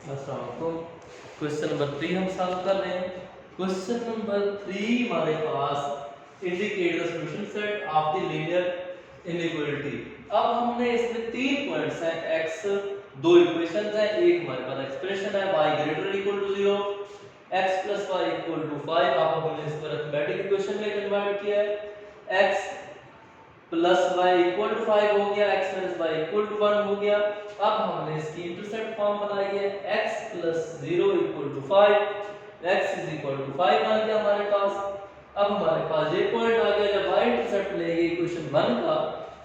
Question number 3 हम solve कर रहे हैं। क्वेश्चन नंबर 3 हमारे पास indicate the solution set of the linear inequality. अब हमने इसमें तीन पॉइंट्स हैं, x, दो इक्वेशंस हैं, एक हमारे पास एक्सप्रेशन है y greater equal to 0, x plus y equal to 5। अब हमने इसको अरिथमेटिक इक्वेशन में कन्वर्ट किया है, x plus y equal to 5 हो गया, x minus y equal to 1 हो गया। अब हमने इसकी इंटरसेप्ट फॉर्म बनाई है, x plus 0 equal to 5, x is equal to 5 बन गया हमारे पास। अब हमारे पास ये पॉइंट आ गया, जब y इंटरसेप्ट लेंगे इक्वेशन 1 का,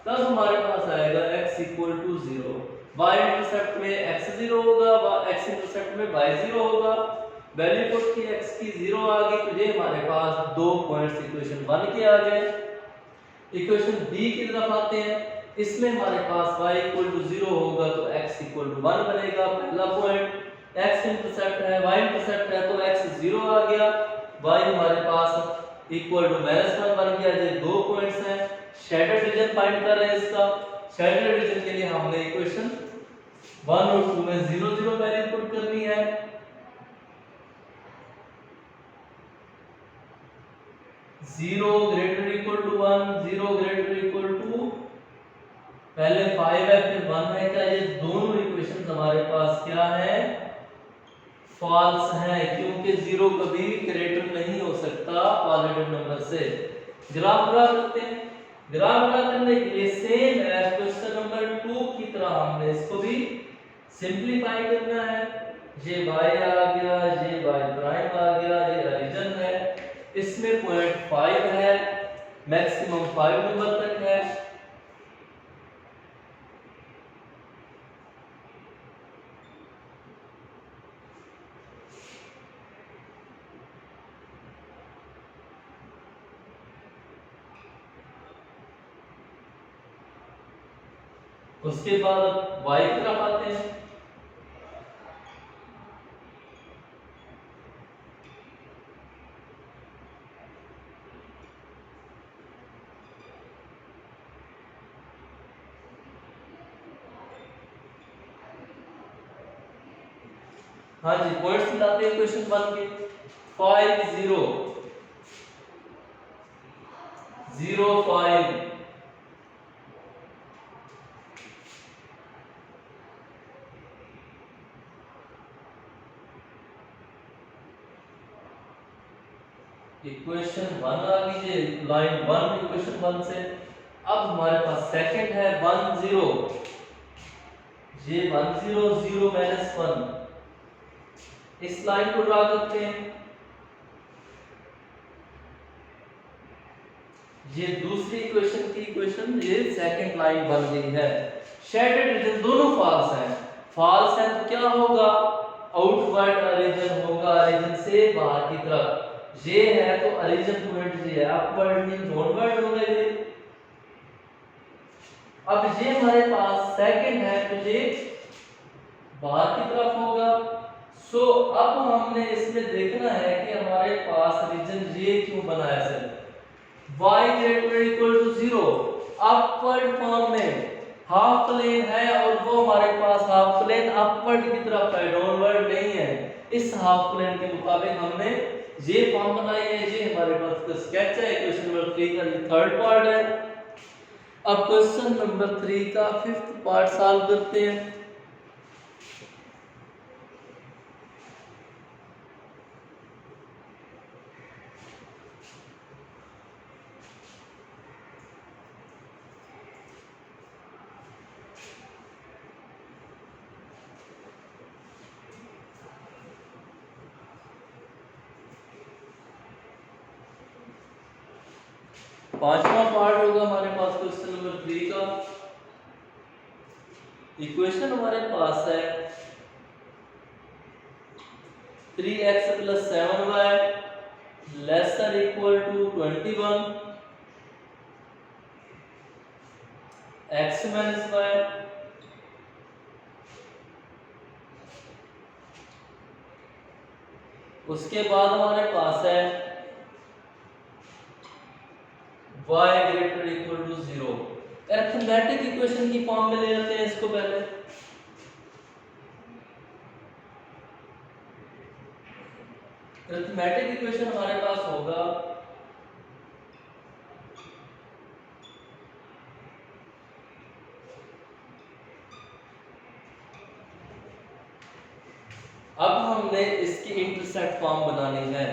तब हमारे पास आएगा x equal to 0। y intercept में x 0 होगा, x इंटरसेप्ट में y 0 होगा। वैल्यू पुट की x की 0 आ गई, तो ये हमारे पास दो पॉइंट्स इक्वेशन 1 के आ गए। इक्वेशन बी की तरफ आते हैं, इसमें हमारे पास y इक्वल टू 0 होगा तो x इक्वल टू 1 बनेगा। पहला पॉइंट x इंटरसेप्ट है, y इंटरसेप्ट है, तो x 0 आ गया, y हमारे पास इक्वल टू -1 बन गया। ये दो पॉइंट्स हैं, शैडोड रीजन फाइंड कर रहे हैं इसका। शैडोड रीजन के लिए हमने इक्वेशन 1 और 2 में 0 0 वैल्यू पुट करनी है। 0 greater equal to 1, 0 greater equal to, पहले 5 है फिर 1 है, क्या ये दोनों इक्वेशंस हमारे पास क्या है, फॉल्स हैं, क्योंकि 0 कभी भी ग्रेटर नहीं हो सकता पॉजिटिव नंबर से। ग्राफ ड्रा करते हैं। ग्राफ ड्रा करने के लिए सेम एज क्वेश्चन नंबर 2 की तरह हमने इसको भी सिंपलीफाई करना है। ये y आ गया, ये y प्राइम आ गया, ये ओरिजिन है, इसमें पॉइंट 5 है, मैक्सिमम 5 नंबर तक है। उसके बाद y की तरफ आते हैं। हाँ जी, पॉइंट्स मिलाते हैं क्वेश्चन 1 के। 5 0 0 5, इक्वेशन 1 आ गई है, लाइन 1 इक्वेशन 1 से। अब हमारे पास सेकंड है 1 0, ये 1 0 0 -1, इस लाइन को ड्रा करते हैं। ये दूसरी इक्वेशन की इक्वेशन, ये सेकंड लाइन बन गई है। शेडेड रीजन दोनों फॉल्स हैं। फॉल्स है तो क्या होगा, आउटवर्ड ओरिजिन होगा, ओरिजिन से बाहर की तरफ। ये है तो ओरिजिन पॉइंट ये है, अपवर्ड मीन डाउनवर्ड होगा ये। अब ये हमारे पास सेकंड है तो ये बाहर की तरफ होगा। सो अब हमने इसमें देखना है कि हमारे पास रीजन ये क्यों बना है sir. y greater equal to 0 upward form में हाफ प्लेन है, और वो हमारे पास हाफ प्लेन अपवर्ड की तरफ है, डाउनवर्ड नहीं है। इस हाफ प्लेन के मुताबिक हमने ये फॉर्म बनाई है। ये हमारे पास का स्केच है, क्वेश्चन नंबर 3 का ये थर्ड पार्ट है। अब क्वेश्चन नंबर 3 का फिफ्थ पार्ट सॉल्व करते हैं। पांचवा पार्ट होगा हमारे पास क्वेश्चन नंबर 3 का। इक्वेशन हमारे पास है 3x + 7y lesser equal to 21, x - y उसके बाद हमारे पास है y greater equal to 0। Arithmetic equation की फॉर्म में ले लेते हैं इसको पहले। अरिथमेटिक इक्वेशन हमारे पास होगा अब हमने इसकी इंटरसेप्ट फॉर्म बनानी है।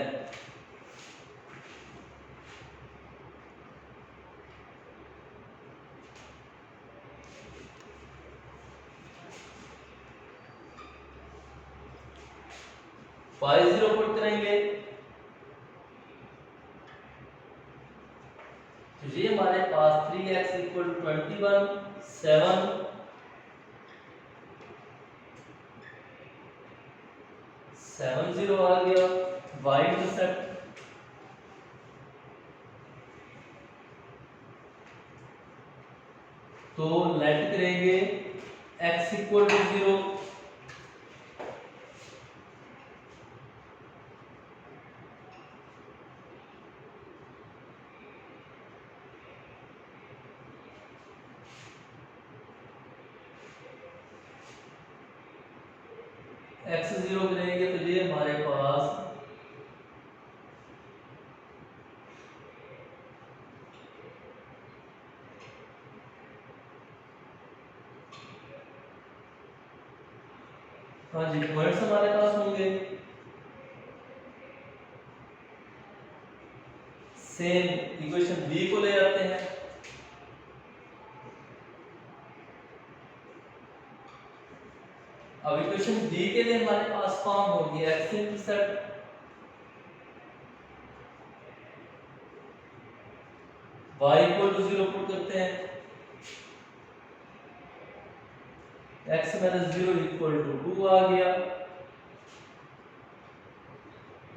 y0 पुट करेंगे तो ये हमारे पास 3x इक्वल टू 21 7 0 आ गया। y इंटरसेप्ट तो लेट करेंगे x इक्वल टू 0 x 0 करेंगे तो ये हमारे पास हाँ जी पॉइंट्स हमारे पास होंगे सेम इक्वेशन बी को ले आते हैं। अब इक्वेशन डी के लिए हमारे पास फॉर्म होगी x intercept y equal to 0 put करते हैं x माइनस 0 इक्वल टू 2 आ गया।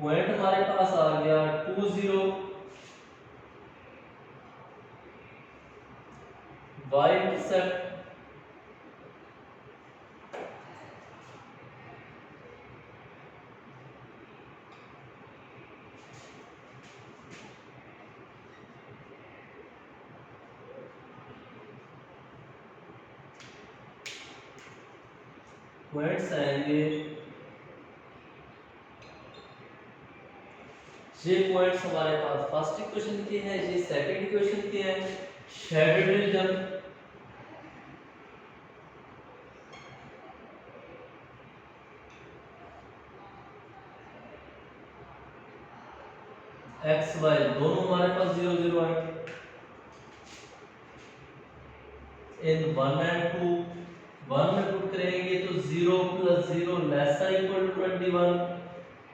पॉइंट हमारे पास आ गया 2 0 y इंटरसेप्ट पॉइंट्स आएंगे ये पॉइंट्स हमारे पास फर्स्ट इक्वेशन के हैं ये सेकंड इक्वेशन के हैं। शेडेड रीजन x y दोनों हमारे पास 0 0 है। इन 1 एंड 2 1 में पुट करेंगे तो 0 प्लस 0 लेसर इक्वल टू 21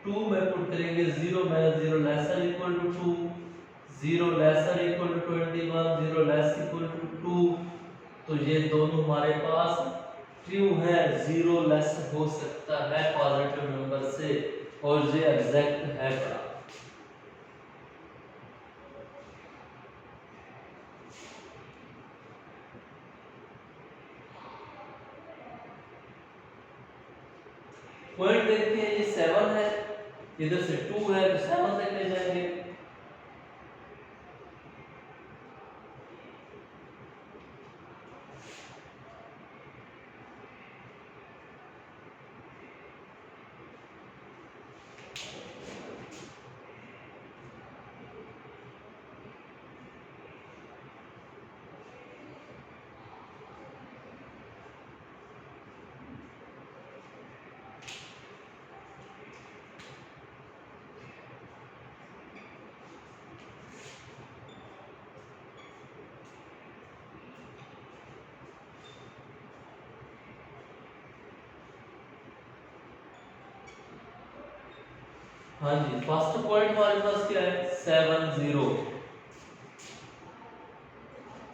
2 में पुट करेंगे 0 minus 0 lesser equal to 2 0 lesser equal to 21 0 less equal to 2 तो ये दोनों हमारे पास ट्रू है 0 लेस हो सकता है पॉजिटिव नंबर से और ये एग्जैक्ट है। पॉइंट देखते हैं ये 7 है इधर से 2 है तो 7 तक ले जाएंगे। हाँ जी फर्स्ट पॉइंट हमारे पास क्या है 7 0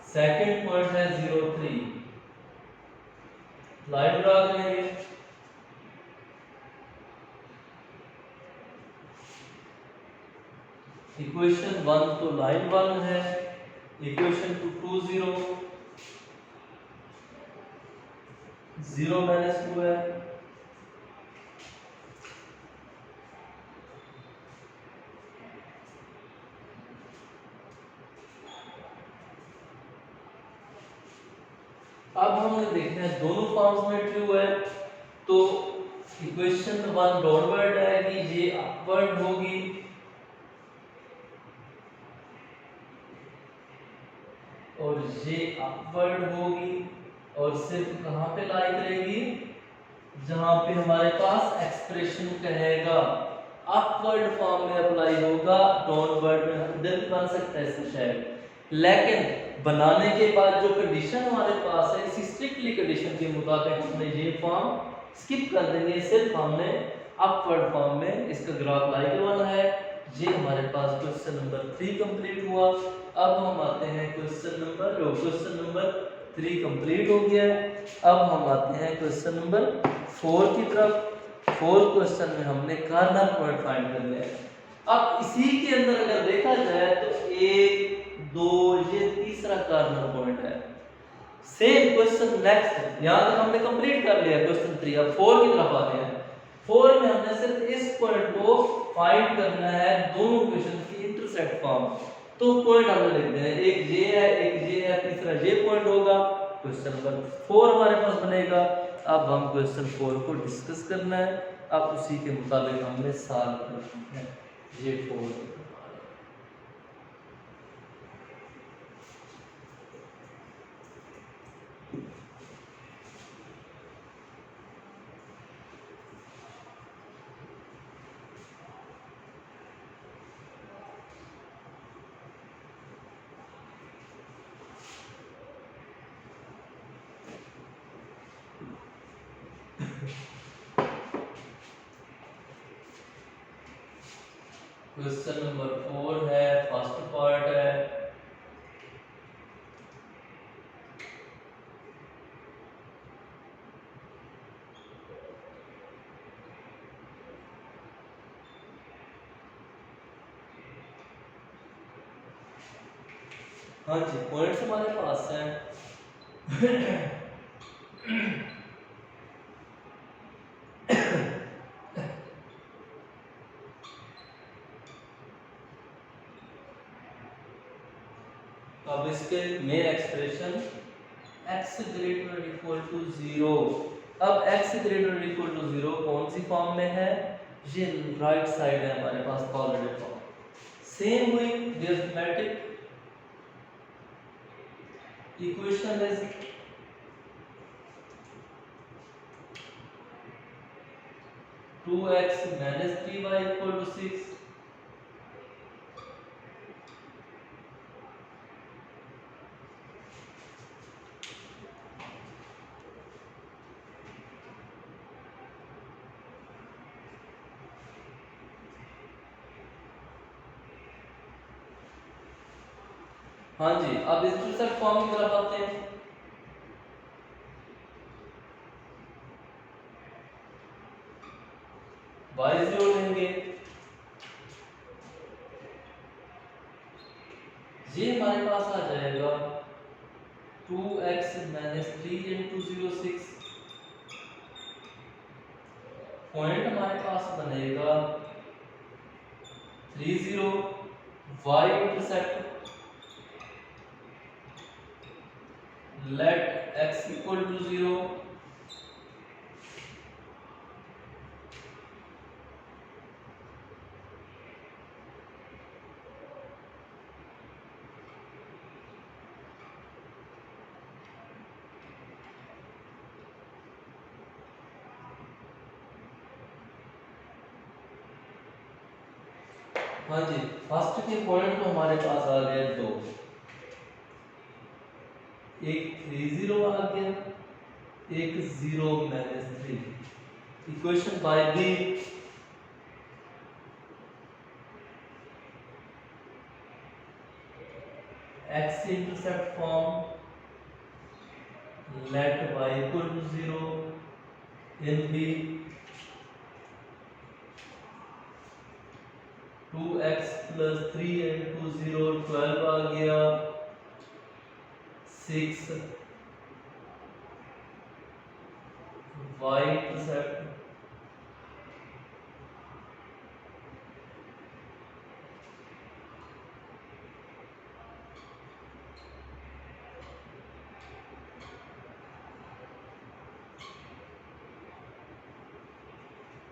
सेकंड पॉइंट है 0 3 लाइन ड्रा करेंगे इक्वेशन 1 तो लाइन 1 है इक्वेशन 2 0 0 माइनस 2 है अब हमने देखना है दोनों फॉर्म्स में ट्रू है तो इक्वेशन 1 डाउनवर्ड है कि ये अपवर्ड होगी और ये अपवर्ड होगी और सिर्फ कहां पे लाई करेगी, जहां पे हमारे पास एक्सप्रेशन कहेगा अपवर्ड फॉर्म में अप्लाई होगा, डाउनवर्ड में इधर भी बन सकता है इसका शायद, लेकिन बनाने के बाद जो कंडीशन हमारे पास है इसी स्ट्रिक्टली कंडीशन के मुताबिक हमने ये फॉर्म स्किप कर देंगे, सिर्फ हमने अपवर्ड फॉर्म में इसका ग्राफ लाई करवाना है। ये हमारे पास क्वेश्चन नंबर 3 कंप्लीट हुआ। अब हम आते हैं क्वेश्चन नंबर 3 कंप्लीट हो गया है। अब हम आते हैं क्वेश्चन नंबर 4 की तरफ। 4 क्वेश्चन में हमने कार्नर पॉइंट फाइंड करने हैं। अब इसी के अंदर अगर देखा जाए तो 1 2 ये तीसरा कार्नर पॉइंट है। सेम क्वेश्चन नेक्स्ट, यहां तक हमने कंप्लीट कर लिया क्वेश्चन 3। अब 4 की तरफ आते हैं। 4 में हमने सिर्फ इस पॉइंट को फाइंड करना है, दोनों इक्वेशन की इंटरसेक्ट फॉर्म। तो पॉइंट हमने लिख देना है, एक ये है एक ये है, तीसरा ये पॉइंट होगा। क्वेश्चन नंबर 4 हमारे पास बनेगा। अब हम क्वेश्चन 4 को डिस्कस करना है। अब उसी के मुताबिक हमने सॉल्व करना है ये 4। क्वेश्चन नंबर 4 है, फर्स्ट पार्ट है। हाँ जी, पॉइंट्स हमारे पास हैं। अब इसके main expression x greater equal to 0। अब x ग्रेटर इक्वल टू 0 कौन सी फॉर्म में है, ये राइट साइड है हमारे पास पॉजिटिव फॉर्म। सेम हुई the arithmetic equation is two x minus 3y equal to 6। हाँ जी, अब इंटरसेक्ट फॉर्म की तरफ आते हैं। y0 लेंगे, ये हमारे पास आ जाएगा 2x माइनस 3 इंटू 0 6। पॉइंट हमारे पास बनेगा 3 0, y intercept let x equal to 0। हाँ जी, फर्स्ट के पॉइंट तो हमारे पास आ गए 2, एक 3 0 आ गया, एक 0 minus 3। Equation by the x intercept form let y equal to 0 इन बी 2x प्लस 3 इंटू 0 12 आ गया, 6 y इंटरसेप्ट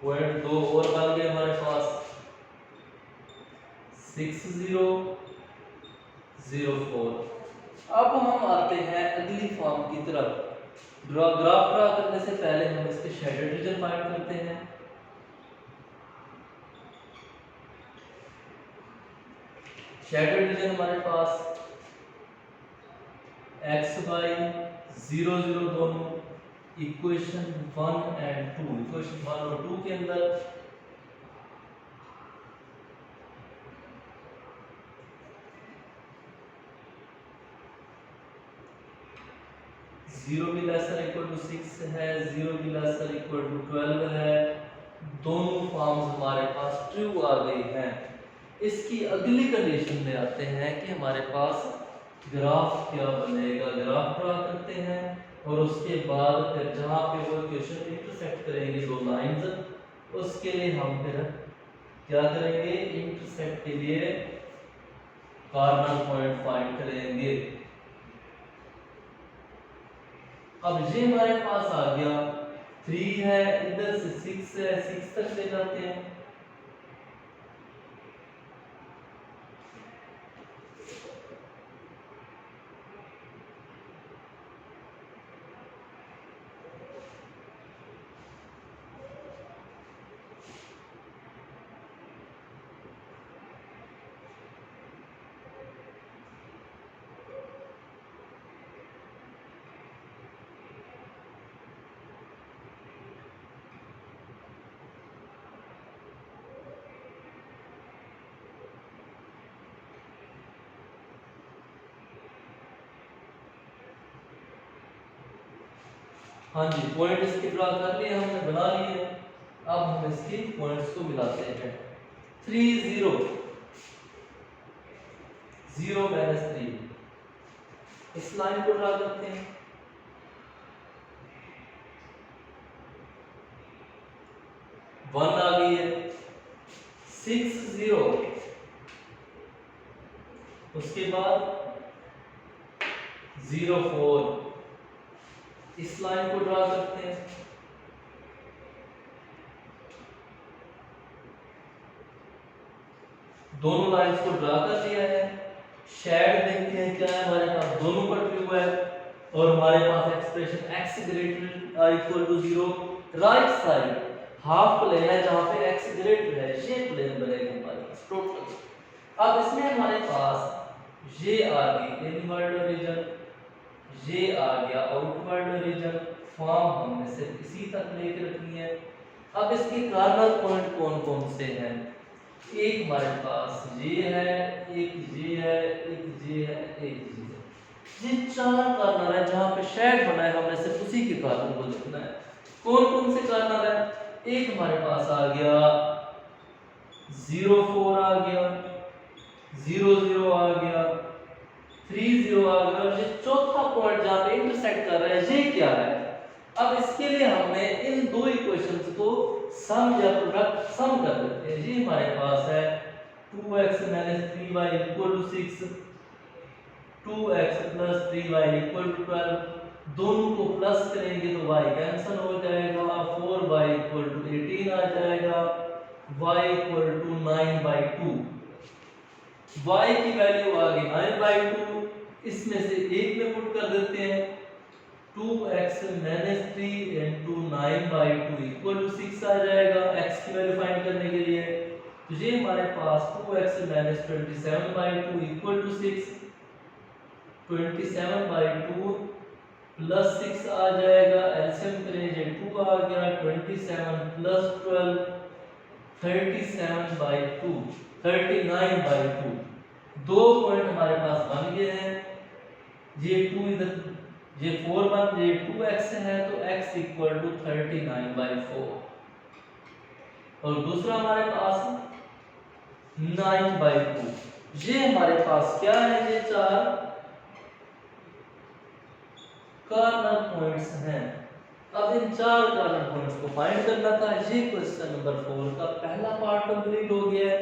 पॉइंट 2 और बन गए हमारे पास 6004। अब हम आते हैं अगली फॉर्म की तरफ। ग्राफ ड्रा करने से पहले हम इसके शेडेड रीजन फाइंड करते हैं। शेडेड रीजन हमारे पास x y 0 0 दोनों इक्वेशन 1 एंड 2, इक्वेशन 1 और 2 के अंदर जीरो भी लेसर इक्वल टू 6 है, 0 भी लेसर इक्वल टू 12 है। दोनों फॉर्म्स हमारे पास ट्रू आ गई हैं। इसकी अगली कंडीशन में आते हैं कि हमारे पास ग्राफ क्या बनेगा। ग्राफ ड्रा करते हैं और उसके बाद फिर जहाँ पे वो इक्वेशन इंटरसेक्ट करेंगे दो लाइंस, उसके लिए हम फिर क्या करेंगे, इंटरसेक्ट के लिए कॉर्नर पॉइंट फाइंड करेंगे। अब ये हमारे पास आ गया 3 है, इधर से 6 है, 6 तक ले जाते हैं। हाँ जी, पॉइंट इसके ड्रा कर लिए हमने, बना लिए। अब हम इसके पॉइंट्स को मिलाते हैं। 3 0 0 -3, इस लाइन को ड्रा करते हैं। 1 आ गई है, 6 0, उसके बाद 0 4, इस लाइन को ड्रा करते हैं। दोनों लाइंस को ड्रा कर दिया है। शेड देखते हैं क्या है हमारे पास, दोनों पर ट्रू है और हमारे पास expression x > 0 right side half plane है जहां पे x ग्रेटर है, ये प्लेन बनेगा हमारे पास टोटल। अब इसमें हमारे पास ये आ गई इनवर्ड रीजन, ये आ गया आउटवर्ड रीजन। फॉर्म हमने सिर्फ इसी तक लेके रखनी है। अब इसके कार्नर पॉइंट कौन कौन से हैं, एक हमारे पास ये है, एक ये है, एक ये है, एक ये है। ये 4 कार्नर है जहां पे शेड बना है, हमने सिर्फ उसी के कार्नर को देखना है। कौन कौन से कार्नर है, एक हमारे पास आ गया 0 4 आ गया, 0 0 आ गया, 3 0 आ गया, और ये चौथा पॉइंट जहां पे इंटरसेक्ट कर रहा है ये क्या है। अब इसके लिए हमने इन दो इक्वेशंस को सम या प्रोडक्ट सम कर देते हैं। ये हमारे पास है 2x - 3y = 6, 2x + 3y = 12। दोनों को प्लस करेंगे तो y कैंसिल हो जाएगा, 4y = 18 आ जाएगा, y = 9/2। y की वैल्यू आ गई 9/2, इसमें से एक में पुट कर देते हैं। 2x - 3 × 9/2 = 6 आ जाएगा x की वैल्यू फाइंड करने के लिए। तो ये हमारे पास 2x - 27/2 = 6, 27/2 + 6 आ जाएगा, एलसीएम करें ये 2 आ गया, 27 + 12 37/2 39/2। दो पॉइंट हमारे पास बन गए हैं। ये 2 इधर, ये 4 बन, ये 2x है तो x = 39/4, और दूसरा हमारे पास 9/2। ये हमारे पास क्या है, ये 4 कॉर्नर पॉइंट्स हैं। अब इन 4 कॉर्नर पॉइंट्स को फाइंड करना था। ये क्वेश्चन नंबर 4 का पहला पार्ट कंप्लीट हो गया है।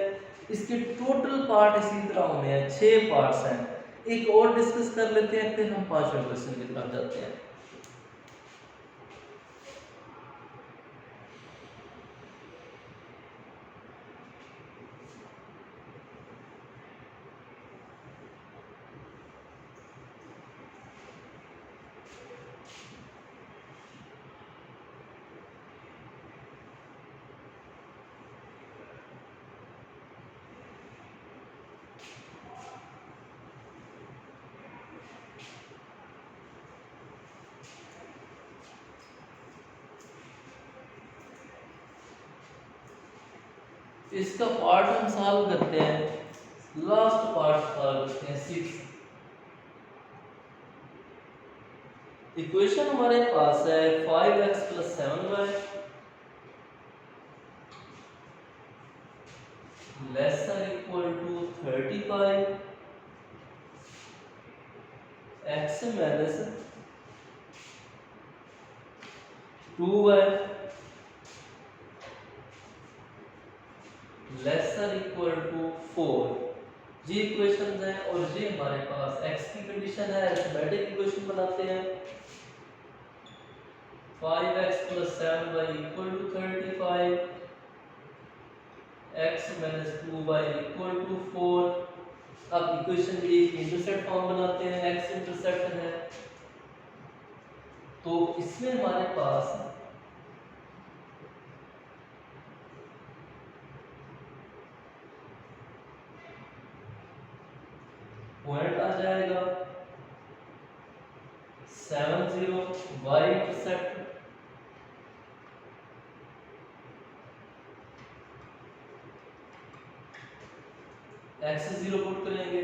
इसके टोटल पार्ट इसी तरह होने हैं, 6 पार्ट्स हैं। एक और डिस्कस कर लेते हैं, फिर हम 5वें क्वेश्चन की तरफ जाते हैं। इसका पार्ट हम सॉल्व करते हैं, लास्ट पार्ट सॉल्व करते हैं 6। इक्वेशन हमारे पास है 5x + 7y ≤ 35 x - 2y ≤ 4। ये इक्वेशंस हैं और ये हमारे पास x की कंडीशन है। अरिथमेटिक इक्वेशन बनाते हैं। 5x + 7y = 35 x - 2y = 4। अब इक्वेशन की इंटरसेप्ट फॉर्म बनाते हैं, x इंटरसेप्ट है तो इसमें हमारे पास पॉइंट आ जाएगा 7 0, y इंटरसेप्ट x 0 पुट करेंगे,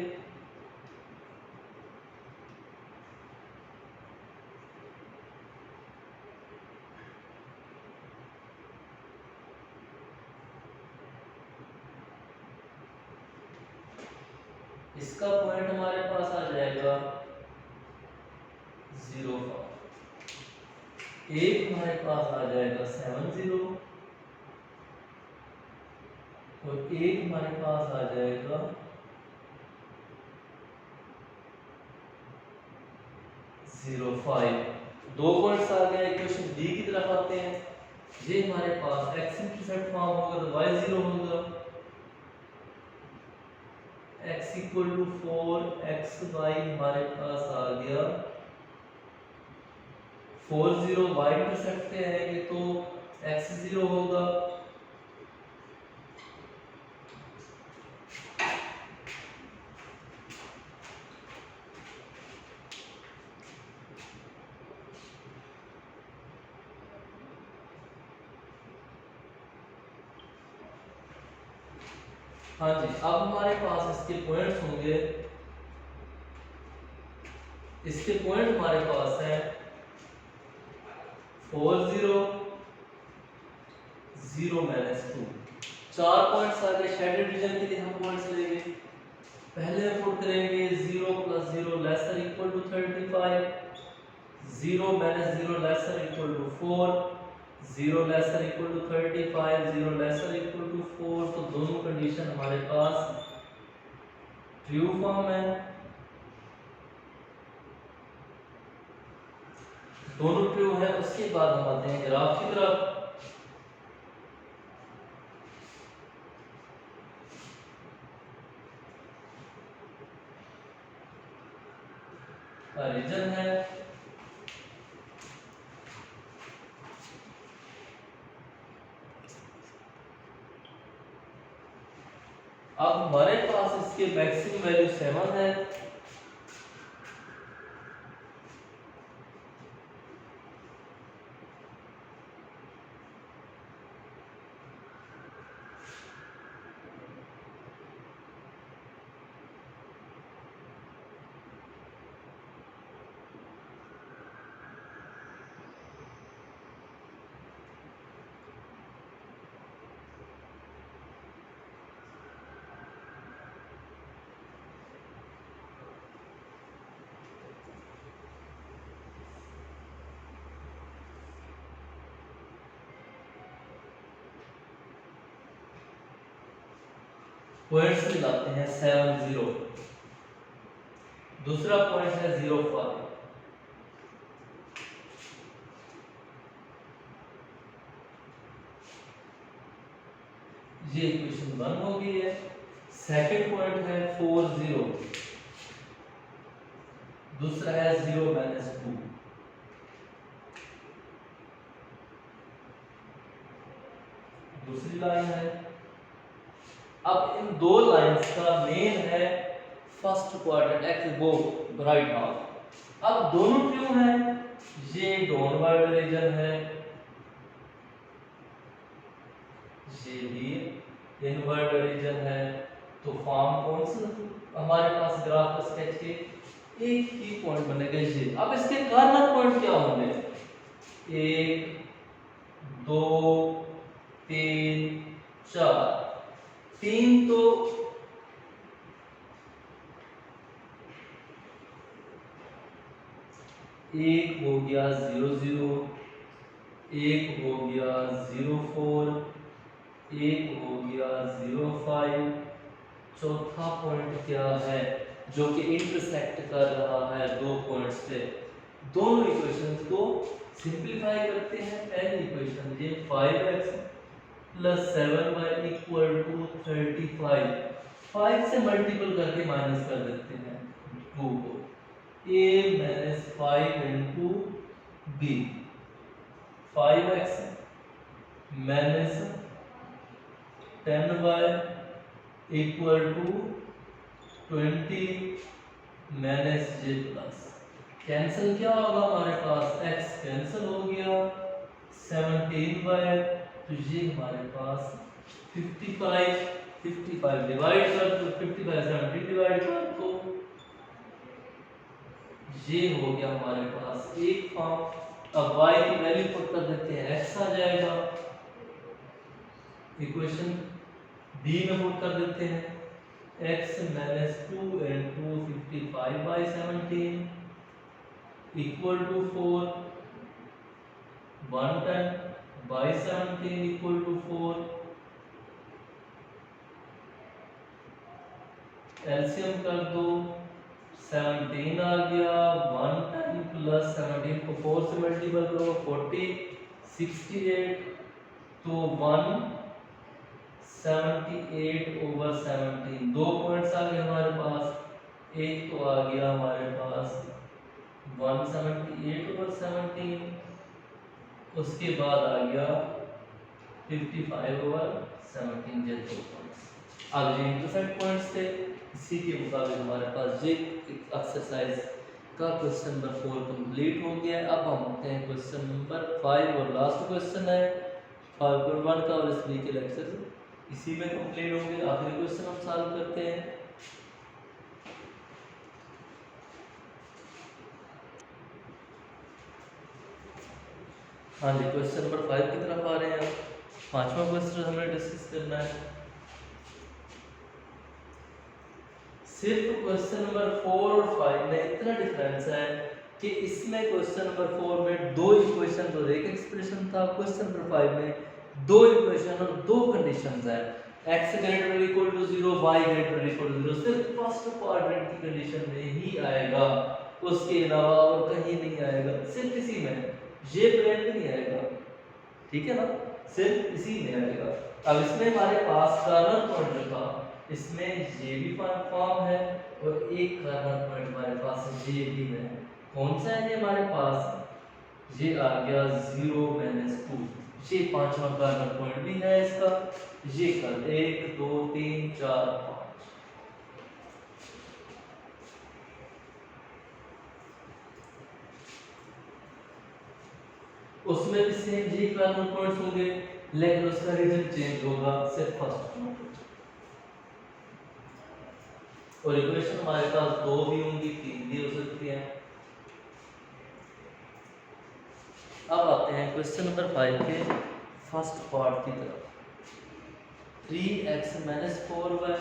इसका पॉइंट हमारे पास आ जाएगा 0 एक हमारे पास आ जाएगा 7 0 और एक हमारे पास आ जाएगा 0 5। दो पॉइंट्स आ गए। इक्वेशन डी की तरफ आते हैं। ये हमारे पास x इंटरसेप्ट फॉर्म होगा तो y 0 होगा, x = 4 xy हमारे पास आ गया 4 0, y इंटरसेप्ट पे आएंगे तो x 0 होगा, हाँ जी। अब हमारे पास इसके पॉइंट्स होंगे, इसके पॉइंट हमारे पास है 4 0 0 - 2। चार पॉइंट्स आ गए। शेडेड रीजन के लिए हम पॉइंट्स लेंगे। पहले हम पुट करेंगे 0 + 0 ≤ 35, 0 - 0 ≤ 4, 0 ≤ 35, 0 ≤ 4। तो दोनों कंडीशन हमारे पास ट्रू फॉर्म है। दोनों ट्रू है। उसके बाद हम आते हैं ग्राफ की तरफ। रीजन है अब हमारे पास इसके मैक्सिमम वैल्यू 7 है। पॉइंट्स मिलाते हैं 7 0। दूसरा पॉइंट है 0 5। ये इक्वेशन 1 हो गई है। सेकंड पॉइंट है 4 0, दूसरा है 0 - 2। दूसरी लाइन है। अब इन दो लाइंस का मेन है फर्स्ट क्वाड्रेंट एक्स वो राइट हाफ। अब दोनों क्यों हैं? ये डाउनवर्ड रीजन है, ये भी इनवर्ड रीजन है, तो फॉर्म कौन सा हमारे पास ग्राफ का स्केच के एक ही पॉइंट बनेगा ये। अब इसके कार्नर पॉइंट क्या होंगे, 1 2 3 4, 3 तो एक हो गया 0 0, एक हो गया 0 4, एक हो गया 0 5, चौथा पॉइंट क्या है जो कि इंटरसेक्ट कर रहा है दो पॉइंट्स पे। दोनों इक्वेशंस को सिंपलीफाई करते हैं। पहली इक्वेशन ये 5x plus 7y equal to 35, 5 से मल्टीपल करके माइनस कर देते हैं 2 को, a minus 5 into b, 5x minus 10y equal to 20 minus j plus, cancel क्या होगा हमारे पास, x कैंसिल हो गया, 17y, तो ये हमारे पास 55, 55 डिवाइड कर दो, 55 17 डिवाइड कर दो, ये हो गया हमारे पास एक फॉर्म। अब y की वैल्यू पुट कर देते हैं, x आ जाएगा, इक्वेशन b में पुट कर देते हैं, x minus 2 into 55 by 17 equal to 4, 110 by 17 equal to 4, LCM कर दो, 17 आ गया, 110 प्लस 17 को 4 से मल्टीपल करो, 40 68, तो 178 ओवर 17, दो पॉइंट्स आ गए हमारे पास, एक तो आ गया हमारे पास 178 ओवर 17, उसके बाद आ गया 55 ओवर 17, ये दो पॉइंट्स। अब ये इंटरसेक्ट पॉइंट्स थे, इसी के मुताबिक हमारे पास ये एक्सरसाइज का क्वेश्चन नंबर 4 कंप्लीट हो गया है। अब हम आते हैं क्वेश्चन नंबर 5 और लास्ट क्वेश्चन है 5.1 का, और इस वीक के लेक्चर इसी में कंप्लीट होंगे। आखिरी क्वेश्चन हम सॉल्व करते हैं। हाँ जी, क्वेश्चन नंबर 5 की तरफ आ रहे हैं। पांचवा क्वेश्चन हमें डिस्कस करना है। सिर्फ क्वेश्चन नंबर 4 और 5 में इतना डिफरेंस है कि इसमें क्वेश्चन नंबर 4 में दो इक्वेशन और एक एक्सप्रेशन था, क्वेश्चन नंबर 5 में दो इक्वेशन और दो कंडीशंस है, x greater equal to 0, y greater equal to 0, सिर्फ फर्स्ट क्वाड्रेंट की कंडीशन में ही आएगा, उसके अलावा और कहीं नहीं आएगा, सिर्फ इसी में, ये प्लेन में नहीं आएगा, ठीक है ना, सिर्फ इसी में आएगा। अब इसमें हमारे पास कार्नर पॉइंट था, इसमें ये भी फॉर्म है और एक कार्नर पॉइंट हमारे पास ये भी है। कौन सा है ये हमारे पास, ये आ गया 0 माइनस 2, ये पांचवा कार्नर पॉइंट भी है इसका, ये कर 1 2 3 4 5, उसमें भी सेम ये कार्नर पॉइंट्स होंगे, लेकिन उसका रीजन चेंज होगा, सिर्फ फर्स्ट पॉइंट। और इक्वेशन हमारे पास दो भी होंगी, तीन भी हो सकती है। अब आते हैं क्वेश्चन नंबर 5 के फर्स्ट पार्ट की तरफ। 3x minus 4y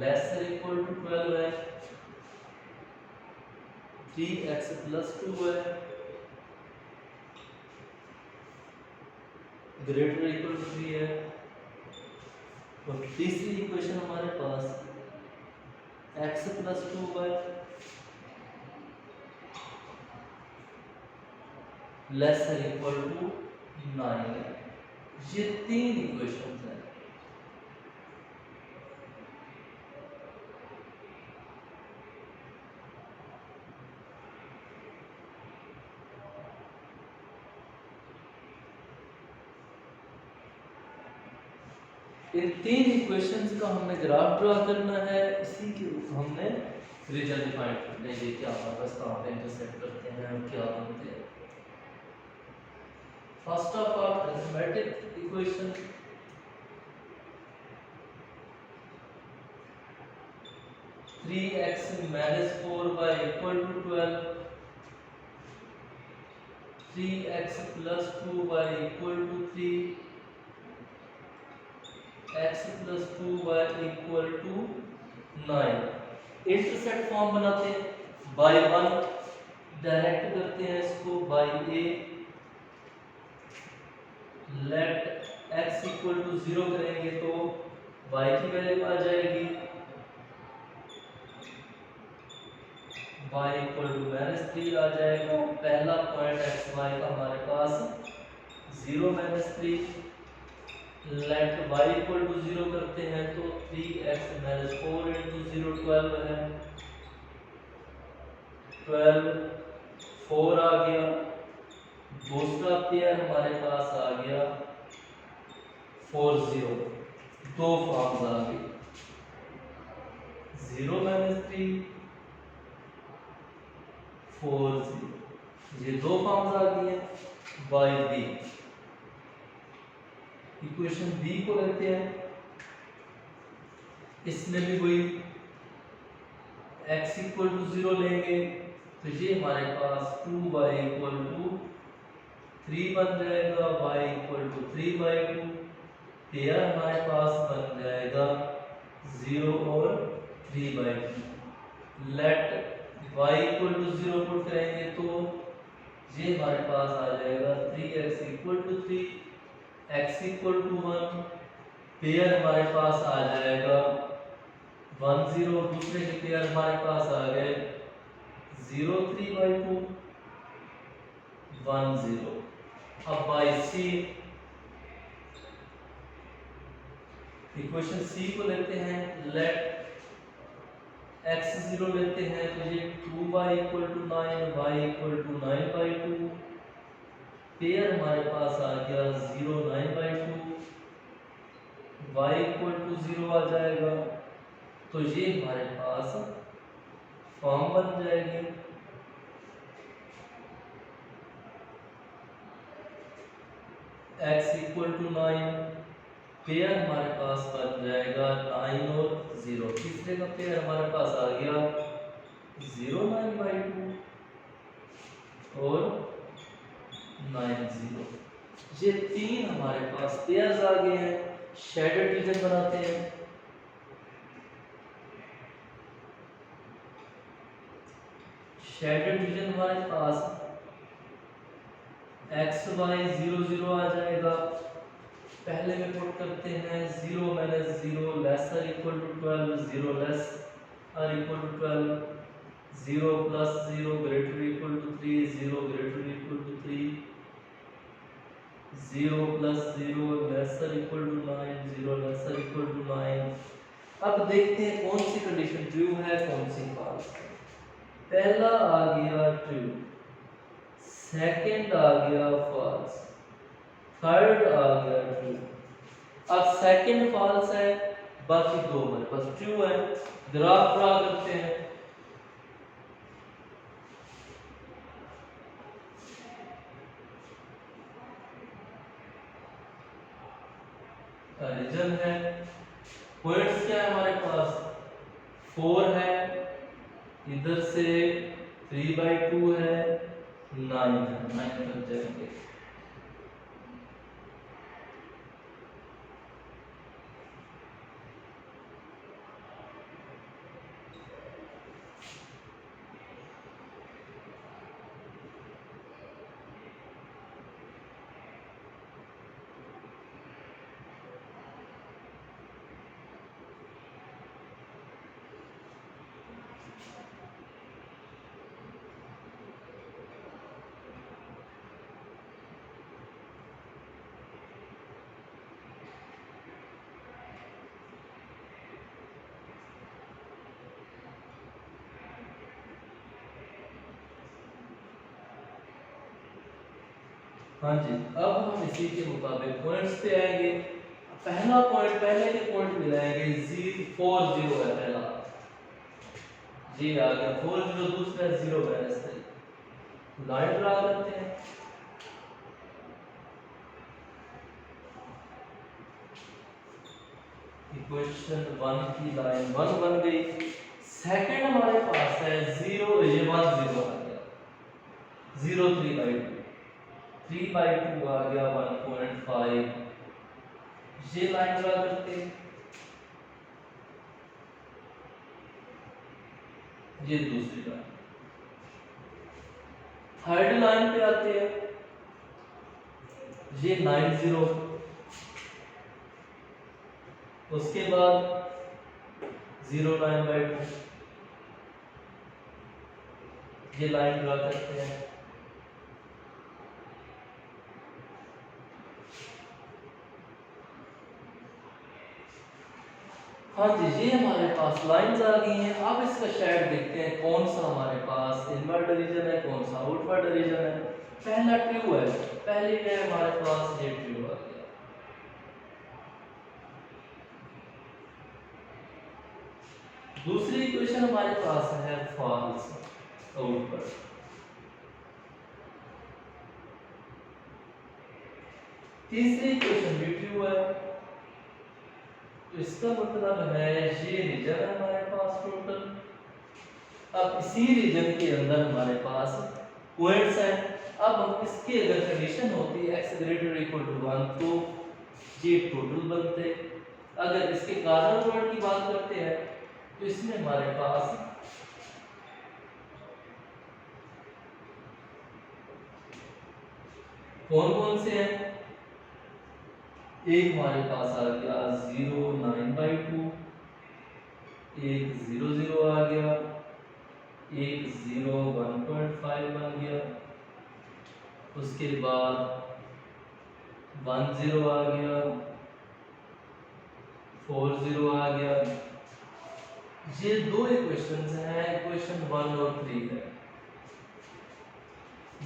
lesser equal to 12y, 3x plus 2y greater equal to 3 है। और तीसरी इक्वेशन हमारे पास x plus 2y lesser equal to 9 है। ये तीन इक्वेशन हैं। इन तीन इक्वेशंस का हमें ग्राफ ड्रा करना है, इसी के हमने रीजन डिफाइन करते हैं, ये क्या हमारे पास कहाँ पे इंटरसेक्ट करते हैं और क्या बनते हैं। First of all arithmetic equation, three x minus 4y equal to 12, 3x plus 2y equal to 3, x plus 2y equal to 9। Intercept form बनाते हैं, बाय 1 डायरेक्ट करते हैं इसको, by a let x equal to 0 करेंगे तो y की value आ जाएगी y equal to -3 आ जाएगा। पहला पॉइंट x y का हमारे पास 0 -3, लेट y इक्वल टू 0 करते हैं तो 3x - 4 इंटू 0 12 है, 12 4 आ गया। दूसरा पेयर हमारे पास आ गया 4 0, दो फॉर्म्स आ गए 0 -3 4 0, ये दो फॉर्म्स आ गई हैं। बाय बी, इक्वेशन बी को लेते हैं, इसमें भी वही x इक्वल टू 0 लेंगे तो ये हमारे पास 2y इक्वल टू 3 बन जाएगा, y इक्वल टू 3/2, पेयर हमारे पास बन जाएगा 0 और 3/2। Let y equal to 0 put करेंगे तो ये हमारे पास आ जाएगा 3x equal to 3, x equal to 1, pair हमारे पास आ जाएगा 1 0, दूसरे के पेयर हमारे पास आ गए 0 3/2 1 0। अब बाय सी, इक्वेशन सी को लेते हैं, लेट x 0 लेते हैं तो ये 2y equal to 9, y equal to 9/2, pair हमारे पास आ गया 0 9/2, y इक्वल टू 0 आ जाएगा तो ये हमारे पास फॉर्म बन जाएगी x इक्वल टू 9, पेयर हमारे पास बन जाएगा 9 और 0, तीसरे का पेयर हमारे पास आ गया 0 9/2 और 9 0। ये तीन हमारे पास पेयर्स आ गए हैं। शेडेड रीजन बनाते हैं, शेडेड रीजन हमारे पास x y 0 0 आ जाएगा। पहले में पुट करते हैं 0 - 0 lesser equal to 12, 0 lesser equal to 12, 0 + 0 greater equal to 3, 0 greater equal to 3, 0 + 0 lesser equal to 9, 0 lesser equal to 9। अब देखते हैं कौन सी कंडीशन ट्रू है, कौन सी फॉल्स है। पहला आ गया ट्रू, सेकंड आ गया फॉल्स, थर्ड आ गया ट्रू। अब सेकंड फॉल्स है, बाकी दो हमारे पास ट्रू है। ग्राफ ड्रा करते हैं, रीजन है, पॉइंट्स क्या है हमारे पास 4 है, इधर से 3/2 है, 9 है, 9 तक जाएंगे। हाँ जी, अब हम इसी के मुताबिक पॉइंट्स पे आएंगे। पहला पॉइंट, पहले के पॉइंट मिलाएंगे, 4 0 है पहला, ये आ गया 40, दूसरा 0 माइनस 3। लाइन ड्रा करते हैं। इक्वेशन 1 की लाइन 1 बन गई। सेकंड हमारे पास है 0, ये 1 0 आ गया, 0 3/2, 3/2 आ गया 1.5। ये लाइन ड्रा करते हैं। ये दूसरी लाइन। थर्ड लाइन पे आते हैं। ये 9 0, उसके बाद 0 9/2, ये लाइन ड्रा करते हैं। हाँ जी, ये हमारे पास लाइंस आ गई हैं। अब इसका शेड देखते हैं कौन सा हमारे पास इनवर्ट रीजन है, कौन सा आउटवर्ट रीजन है। पहला ट्रू है, पहली है हमारे पास, ये ट्रू आ गया। दूसरी इक्वेशन हमारे पास है फॉल्स, आउटवर्ट। तीसरी इक्वेशन भी ट्रू है, तो इसका मतलब है ये रीजन है हमारे पास टोटल। अब इसी रीजन के अंदर हमारे पास पॉइंट्स हैं। अब हम इसकी अगर कंडीशन होती है x ग्रेटर इक्वल टू 1 तो ये टोटल बनते। अगर इसके कार्नर पॉइंट की बात करते हैं तो इसमें हमारे पास कौन कौन से हैं। एक हमारे पास आ गया 0 9/2, एक 0 0 आ गया, एक 0 1.5 बन गया, उसके बाद 1 0 आ गया, 4 0 आ गया। ये दो इक्वेशंस हैं, इक्वेशन 1 और 3 है।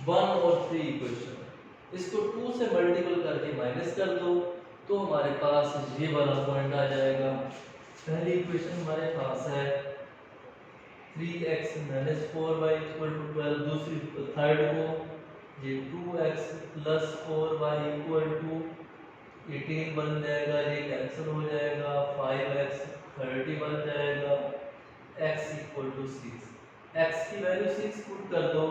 1 और 3 इक्वेशन, इसको 2 से मल्टीपल करके माइनस कर दो तो हमारे पास ये वाला पॉइंट आ जाएगा। पहली इक्वेशन हमारे पास है 3x - 4y = 12। दूसरी थर्ड को ये 2x + 4y = 18 बन जाएगा, ये कैंसिल हो जाएगा, 5x 30 बन जाएगा, x = 6। x की वैल्यू 6 पुट कर दो,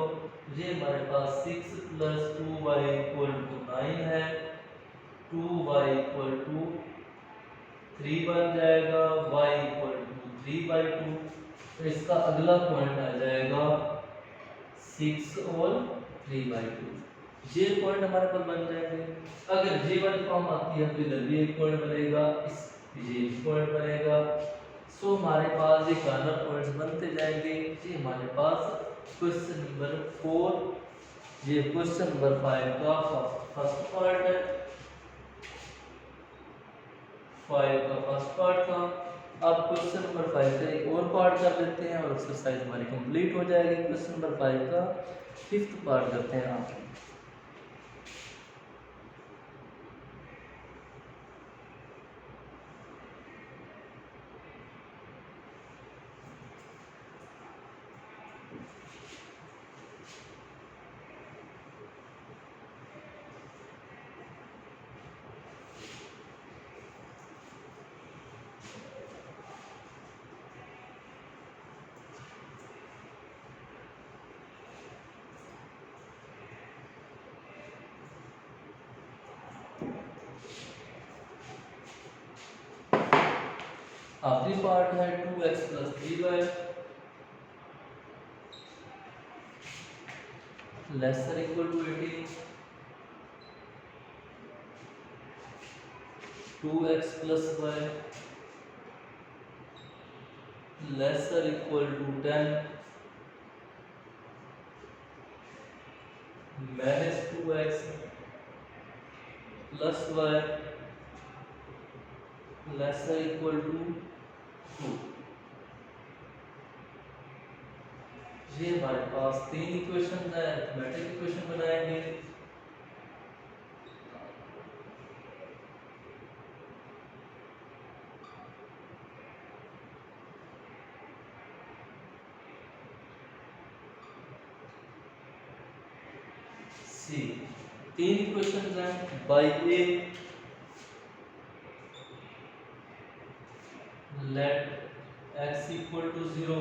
ये हमारे पास 6 + 2y = 9 है, 2y = 3 बन जाएगा, y = 3/2। तो इसका अगला पॉइंट आ जाएगा 6 और 3/2। ये पॉइंट हमारे पास बन जाएंगे। अगर ये वाली फॉर्म आती है तो इधर भी एक पॉइंट बनेगा, इस ये भी पॉइंट बनेगा। सो हमारे पास ये कार्नर पॉइंट्स बनते जाएंगे। ये हमारे पास क्वेश्चन नंबर 4, ये क्वेश्चन नंबर 5 का फर्स्ट पार्ट है। 5 का फर्स्ट पार्ट था। अब क्वेश्चन नंबर 5 का एक और पार्ट कर लेते हैं और एक्सरसाइज हमारी कंप्लीट हो जाएगी। क्वेश्चन नंबर 5 का 5th पार्ट करते हैं आप। आखिरी पार्ट है 2x + 3y lesser equal to 18, 2x + y lesser equal to 10, -2x + y lesser equal to 2। ये हमारे पास तीन इक्वेशन है, अरिथमेटिक इक्वेशन बनाएंगे। सी। तीन इक्वेशंस हैं। By a let x equal to 0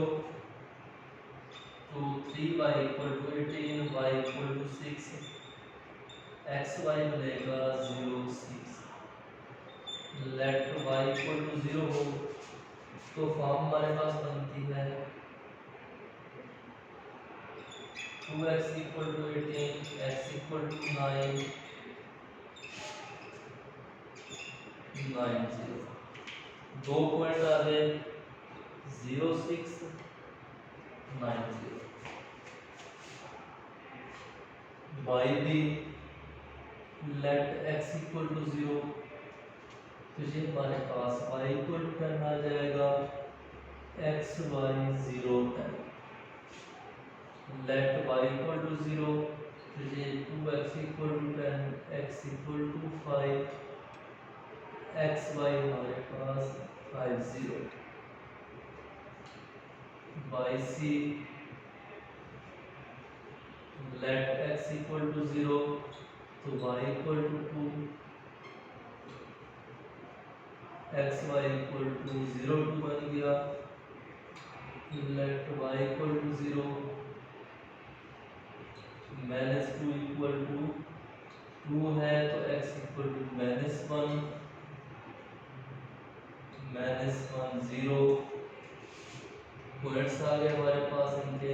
to 3y equal to 18, y equal to 6, x y मिलेगा 0 6। Late y equal to 0 हो तो फॉर्म हमारे पास बनती है 2x equal to 18, x equal to 9 9 0। दो पॉइंट आ गए 0 6 9 0। y भी लेट x इक्वल टू 0 तो ये हमारे पास y इक्वल टू 10 आ जाएगा, x y 0 10। Let y equal to 0 तो ये 2x equal to 10, x equal to 5, x y हमारे पास 5 0। y c let x equal to 0 तो y equal to 2, x y equal to 0 2 बन गया। Let y equal to 0 minus 2 equal to 2 है तो x equal to -1 -1 0। Points आ गए हमारे पास इनके।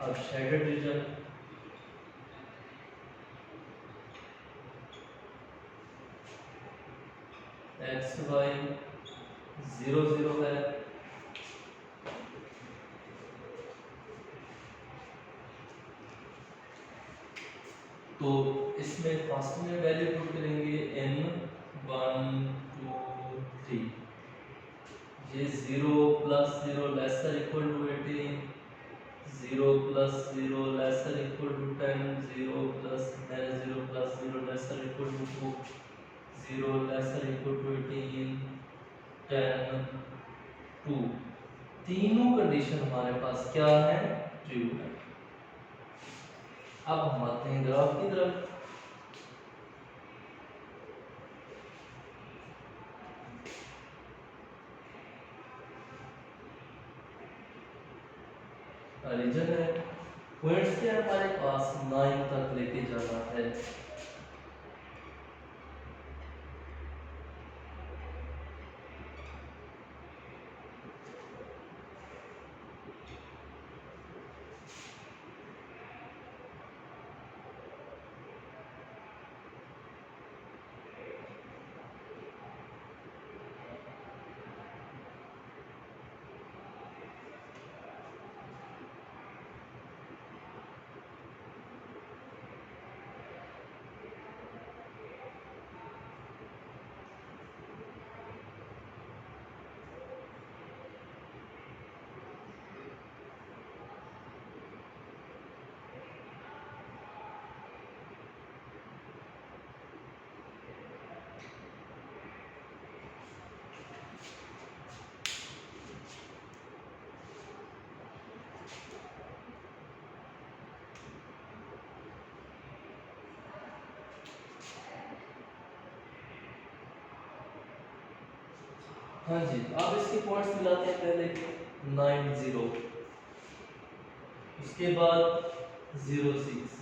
अब शेडेड रीजन एक्स वाई 0 0 है तो इसमें फर्स्ट में वैल्यू पुट करेंगे n 1 2 3। ये 0 plus 0 lesser equal to 18, 0 plus 0 lesser equal to 10, 0 plus minus 0 plus 0 lesser equal to 2, 0 lesser equal to 18, 10 2। तीनों कंडीशन हमारे पास क्या है, ट्रू है। अब हम आते हैं ग्राफ की तरफ। रीजन है, पॉइंट्स के हमारे पास 9 तक लेके जाना है। हाँ जी, अब इसके पॉइंट्स मिलाते हैं। पहले 9 0, उसके बाद 0 6,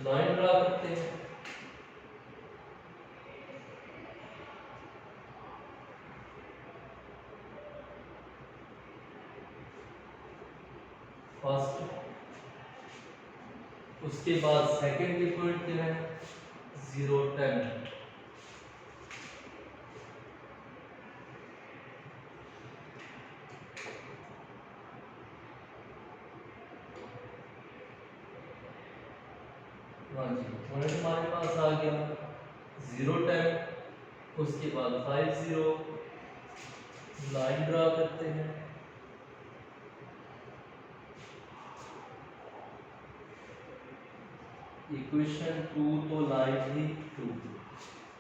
लाइन ड्रा करते हैं। फर्स्ट, उसके बाद सेकंड के पॉइंट क्या है 0 10, हाँ जी, पॉइंट हमारे पास आ गया 0 10, उसके बाद 5 0, लाइन ड्रा करते हैं। इक्वेशन 2 तो लाइन ही 2।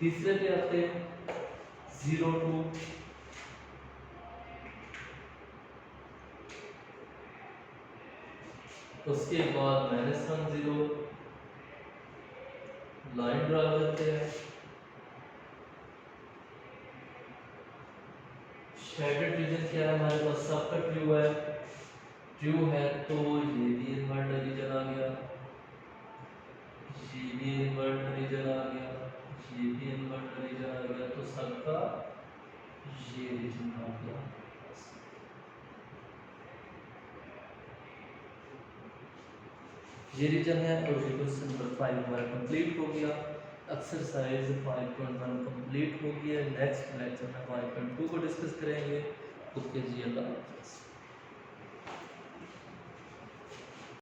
तीसरे पे आते हैं 0 2, उसके बाद -1 0, लाइन ड्रा करते हैं। शेडेड रीजन क्या है हमारे पास, सबका ट्रू है, ट्रू है तो ये भी इन्वर्ट रीजन आ गया, ये भी इन्वर्ट रीजन आ गया, ये भी इन्वर्ट रीजन आ गया, तो सबका ये रीजन आ गया। ये रीजन है और ये क्वेश्चन नंबर 5 हमारा कंप्लीट हो गया। एक्सरसाइज 5.1 कंप्लीट हो गया। नेक्स्ट लेक्चर में 5.2 को डिस्कस करेंगे। ओके जी, अल्लाह हाफ़िज़।